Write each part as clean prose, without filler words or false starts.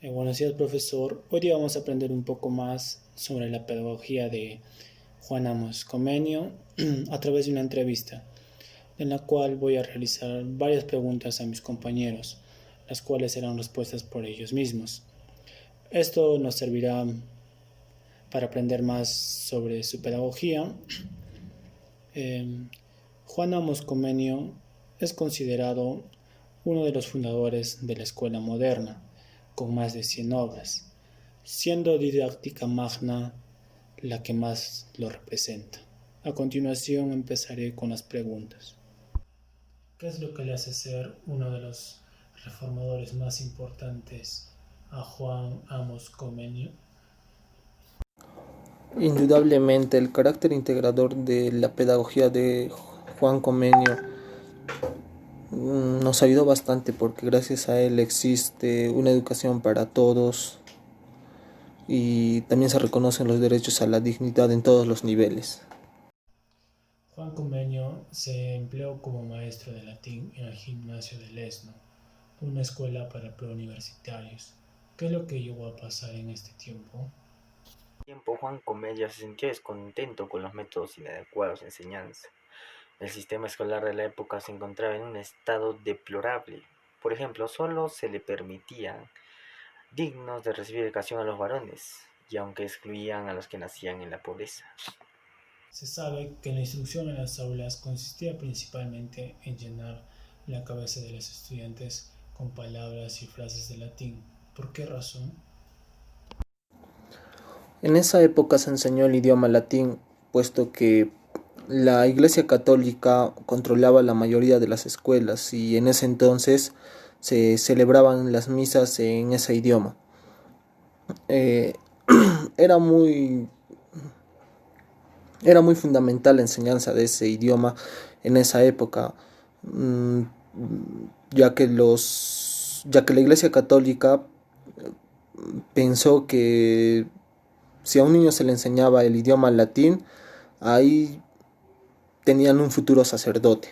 Buenos días, profesor. Hoy día vamos a aprender un poco más sobre la pedagogía de Juan Amos Comenio a través de una entrevista, en la cual voy a realizar varias preguntas a mis compañeros, las cuales serán respuestas por ellos mismos. Esto nos servirá para aprender más sobre su pedagogía. Eh, Juan Amos Comenio es considerado uno de los fundadores de la escuela moderna, con más de 100 obras, siendo Didáctica Magna la que más lo representa. A continuación empezaré con las preguntas. ¿Qué es lo que le hace ser uno de los reformadores más importantes a Juan Amos Comenio? Indudablemente, el carácter integrador de la pedagogía de Juan Comenio nos ayudó bastante porque gracias a él existe una educación para todos y también se reconocen los derechos a la dignidad en todos los niveles. Juan Comenio se empleó como maestro de latín en el gimnasio de Lesno, una escuela para preuniversitarios. ¿Qué es lo que llegó a pasar en este tiempo? Tiempo Juan Comedia se sintió descontento con los métodos inadecuados de enseñanza. El sistema escolar de la época se encontraba en un estado deplorable. Por ejemplo, solo se le permitían dignos de recibir educación a los varones, y aunque excluían a los que nacían en la pobreza. Se sabe que la instrucción en las aulas consistía principalmente en llenar la cabeza de los estudiantes con palabras y frases de latín. ¿Por qué razón? En esa época se enseñó el idioma latín, puesto que la Iglesia Católica controlaba la mayoría de las escuelas y en ese entonces se celebraban las misas en ese idioma. Eh, era muy Era muy fundamental la enseñanza de ese idioma en esa época, mm, ya que la Iglesia Católica pensó que si a un niño se le enseñaba el idioma latín, ahí tenían un futuro sacerdote.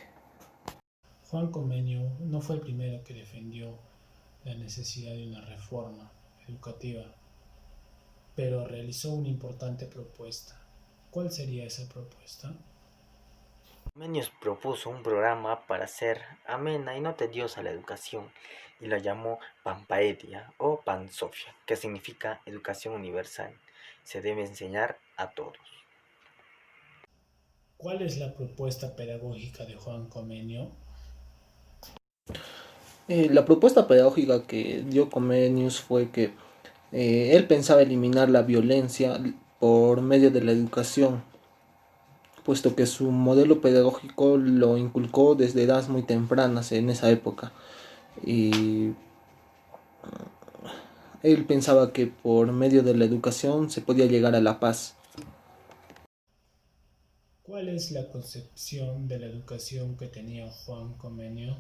Juan Comenio no fue el primero que defendió la necesidad de una reforma educativa, pero realizó una importante propuesta. ¿Cuál sería esa propuesta? Comenius propuso un programa para hacer amena y no tediosa la educación, y la llamó Pampaedia o Pansofia, que significa educación universal. Se debe enseñar a todos. ¿Cuál es la propuesta pedagógica de Juan Comenio? La propuesta pedagógica que dio Comenius fue que él pensaba eliminar la violencia por medio de la educación, puesto que su modelo pedagógico lo inculcó desde edades muy tempranas en esa época. Y él pensaba que por medio de la educación se podía llegar a la paz. ¿Cuál es la concepción de la educación que tenía Juan Comenio?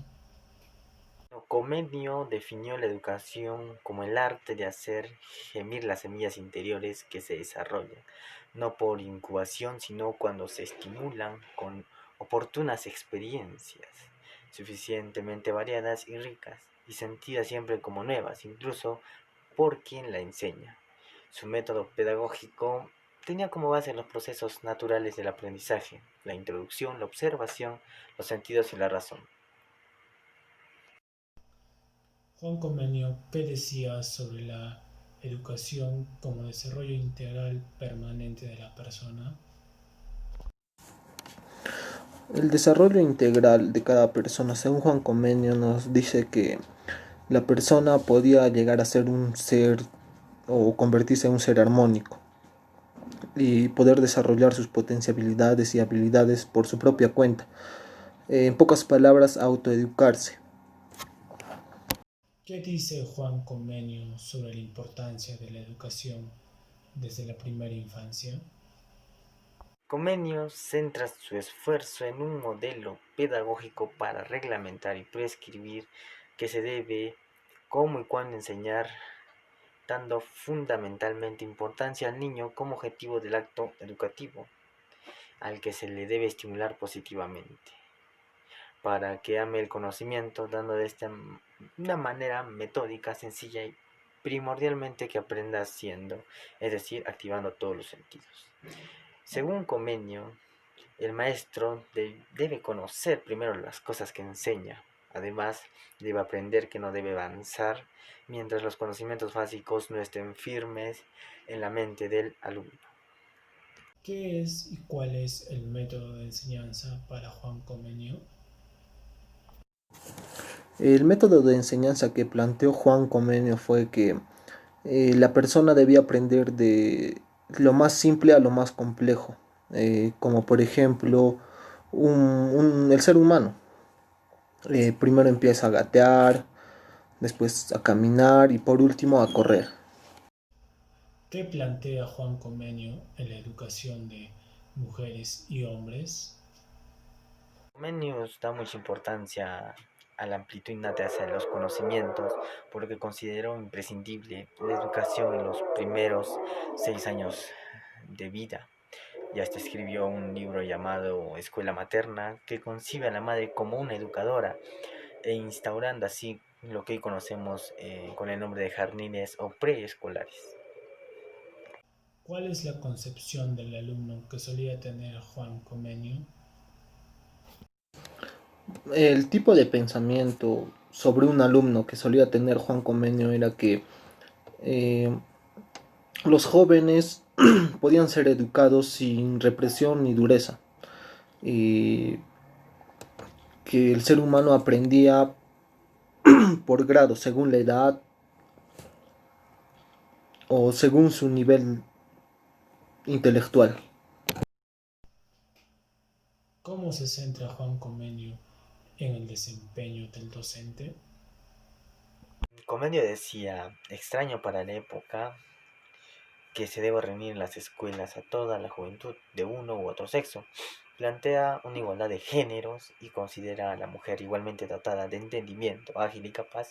Comenio definió la educación como el arte de hacer gemir las semillas interiores que se desarrollan, no por incubación, sino cuando se estimulan con oportunas experiencias, suficientemente variadas y ricas, y sentidas siempre como nuevas, incluso por quien la enseña. Su método pedagógico tenía como base los procesos naturales del aprendizaje, la introducción, la observación, los sentidos y la razón. Juan Comenio, ¿qué decía sobre la educación como desarrollo integral permanente de la persona? El desarrollo integral de cada persona, según Juan Comenio, nos dice que la persona podía llegar a ser un ser o convertirse en un ser armónico y poder desarrollar sus potencialidades y habilidades por su propia cuenta. En pocas palabras, autoeducarse. ¿Qué dice Juan Comenio sobre la importancia de la educación desde la primera infancia? Comenius centra su esfuerzo en un modelo pedagógico para reglamentar y prescribir qué se debe, cómo y cuándo enseñar, dando fundamentalmente importancia al niño como objetivo del acto educativo, al que se le debe estimular positivamente, para que ame el conocimiento, dando de esta una manera metódica, sencilla y primordialmente que aprenda haciendo, es decir, activando todos los sentidos. Según Comenio, el maestro debe conocer primero las cosas que enseña. Además, debe aprender que no debe avanzar mientras los conocimientos básicos no estén firmes en la mente del alumno. ¿Qué es y cuál es el método de enseñanza para Juan Comenio? El método de enseñanza que planteó Juan Comenio fue que la persona debía aprender de lo más simple a lo más complejo, como por ejemplo el ser humano. Primero empieza a gatear, después a caminar y por último a correr. ¿Qué plantea Juan Comenio en la educación de mujeres y hombres? Comenius da mucha importancia a la amplitud innata de los conocimientos, por lo que consideró imprescindible la educación en los primeros 6 años de vida. Ya hasta escribió un libro llamado Escuela Materna, que concibe a la madre como una educadora e instaurando así lo que hoy conocemos con el nombre de jardines o preescolares. ¿Cuál es la concepción del alumno que solía tener Juan Comenio? El tipo de pensamiento sobre un alumno que solía tener Juan Comenio era que eh, los jóvenes podían ser educados sin represión ni dureza, y que el ser humano aprendía por grado, según la edad o según su nivel intelectual. ¿Cómo se centra Juan Comenio en el desempeño del docente? Comenio decía, extraño para la época, que se debe reunir en las escuelas a toda la juventud de uno u otro sexo. Plantea una igualdad de géneros y considera a la mujer igualmente dotada de entendimiento, ágil y capaz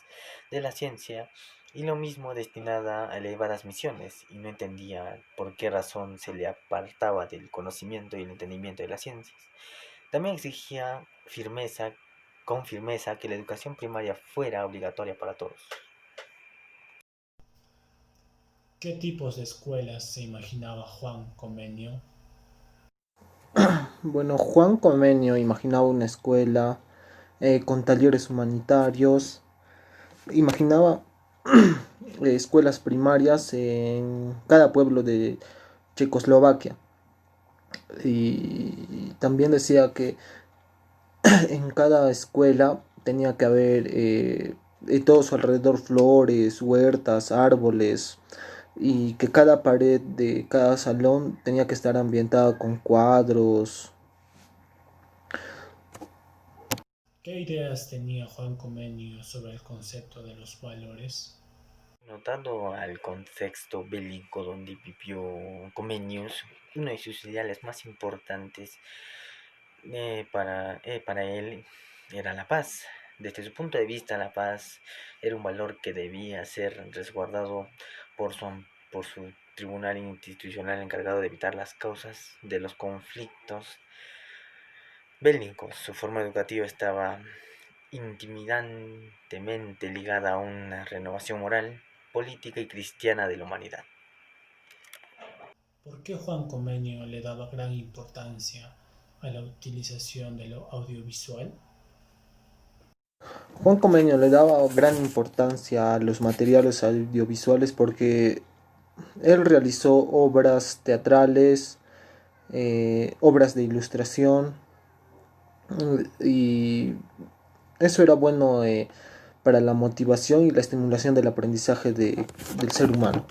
de la ciencia, y lo mismo destinada a elevadas misiones, y no entendía por qué razón se le apartaba del conocimiento y el entendimiento de las ciencias. También exigía con firmeza, que la educación primaria fuera obligatoria para todos. ¿Qué tipos de escuelas se imaginaba Juan Comenio? Bueno, Juan Comenio imaginaba una escuela con talleres humanitarios, imaginaba escuelas primarias en cada pueblo de Checoslovaquia, y también decía que en cada escuela tenía que haber todo su alrededor flores, huertas, árboles, y que cada pared de cada salón tenía que estar ambientada con cuadros. ¿Qué ideas tenía Juan Comenio sobre el concepto de los valores? Notando al contexto bélico donde vivió Comenius, uno de sus ideales más importantes para él era la paz. Desde su punto de vista, la paz era un valor que debía ser resguardado por por su tribunal institucional encargado de evitar las causas de los conflictos bélicos. Su forma educativa estaba intimidantemente ligada a una renovación moral, política y cristiana de la humanidad. ¿Por qué Juan Comenio le daba gran importancia a la utilización de lo audiovisual? Juan Comenio le daba gran importancia a los materiales audiovisuales porque él realizó obras teatrales, obras de ilustración, y eso era bueno para la motivación y la estimulación del aprendizaje del ser humano.